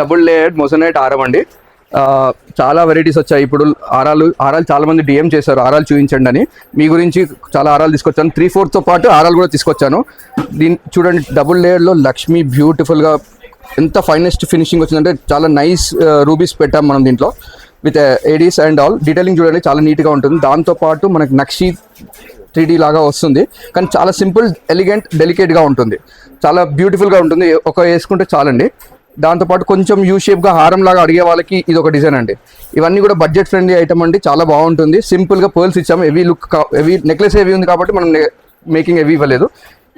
Double layered moissanite హారం అండి. చాలా వెరైటీస్ వచ్చాయి. ఇప్పుడు హారాలు చాలా మంది డిఎం చేశారు, హారాలు చూపించండి అని. మీ గురించి చాలా హారాలు తీసుకొచ్చాను. 3/4తో పాటు హారాలు కూడా తీసుకొచ్చాను. దీన్ని చూడండి, డబుల్ లేయర్లో లక్ష్మి బ్యూటిఫుల్గా ఎంత ఫైనెస్ట్ ఫినిషింగ్ వచ్చిందంటే చాలా నైస్ రూబీస్ పెట్టాం మనం దీంట్లో with Aedes and all. Detailing చూడండి చాలా నీట్గా ఉంటుంది. దాంతోపాటు మనకు నక్షి 3D లాగా వస్తుంది, కానీ చాలా సింపుల్, ఎలిగెంట్, డెలికేట్గా ఉంటుంది. చాలా బ్యూటిఫుల్గా ఉంటుంది. ఒక వేసుకుంటే చాలండి. దాంతోపాటు కొంచెం యూ షేప్గా హారం లాగా అడిగే వాళ్ళకి ఇది ఒక డిజైన్ అండి. ఇవన్నీ కూడా బడ్జెట్ ఫ్రెండ్లీ ఐటమ్ అండి, చాలా బాగుంటుంది. సింపుల్గా పర్ల్స్ ఇచ్చాము. Heavy look, heavy necklace heavy ఉంది కాబట్టి మనం మేకింగ్ హెవీ ఇవ్వలేదు.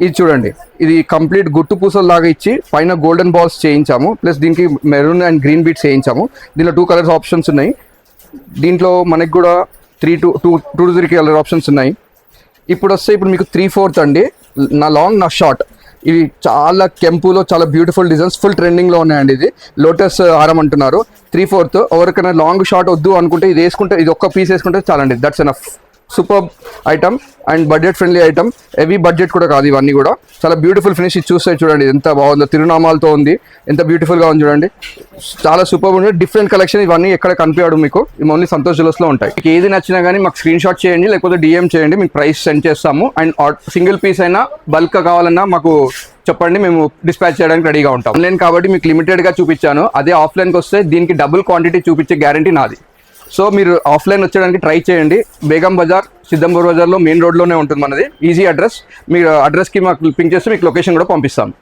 ఇది చూడండి, ఇది కంప్లీట్ గుట్టు పూసలు లాగా ఇచ్చి పైన గోల్డెన్ బాల్స్ చేయించాము. ప్లస్ దీనికి మెరూన్ అండ్ గ్రీన్ బీట్స్ చేయించాము. దీనిలో 2 కలర్స్ ఆప్షన్స్ ఉన్నాయి. దీంట్లో మనకి కూడా 3 కలర్ ఆప్షన్స్ ఉన్నాయి. ఇప్పుడు మీకు 3/4 అండి. నా లాంగ్, నా షార్ట్. ఇవి చాలా కెంపులో చాలా బ్యూటిఫుల్ డిజైన్స్, ఫుల్ ట్రెండింగ్లో ఉన్నాయండి. ఇది లోటస్ హారం అంటున్నారు. 3/4. ఎవరికైనా లాంగ్ షార్ట్ వద్దు అనుకుంటే ఇది వేసుకుంటే, ఇది ఒక్క పీస్ వేసుకుంటే చాలండి. That's enough. Super item and budget friendly item. Heavy budget కూడా కాదు, ఇవన్నీ కూడా చాలా బ్యూటిఫుల్ ఫినిష్. ఇది చూస్తే చూడండి ఎంత బాగుందో, తిరునామాలతో ఉంది, ఎంత బ్యూటిఫుల్గా ఉంది చూడండి. చాలా సూపర్ ఉంది. Different collection. ఇవన్నీ ఎక్కడ కనిపించడు మీకు, ఇవి ఓన్లీ సంతోష్ జ్యువెలర్స్లో ఉంటాయి. మీకు ఏది నచ్చినా కానీ మాకు స్క్రీన్ షాట్ చేయండి, లేకపోతే డిఎం చేయండి, మీకు ప్రైస్ సెండ్ చేస్తాము. అండ్ సింగిల్ పీస్ అయినా బల్క్ కావాలన్నా మాకు చెప్పండి, మేము డిస్పాచ్ చేయడానికి రెడీగా ఉంటాం. ఆన్లైన్ కాబట్టి మీకు లిమిటెడ్గా చూపించాను. అదే ఆఫ్లైన్కి వస్తే దీనికి డబుల్ క్వాంటిటీ చూపించే గ్యారంటీ నాది. సో మీరు ఆఫ్లైన్ వచ్చేయడానికి ట్రై చేయండి. బేగం బజార్, సిద్దంపూర్ బజార్లో మెయిన్ రోడ్లోనే ఉంటుంది మనది. Easy address. మీరు అడ్రస్కి మాకు పింక్ చేస్తే మీకు లొకేషన్ కూడా పంపిస్తాం.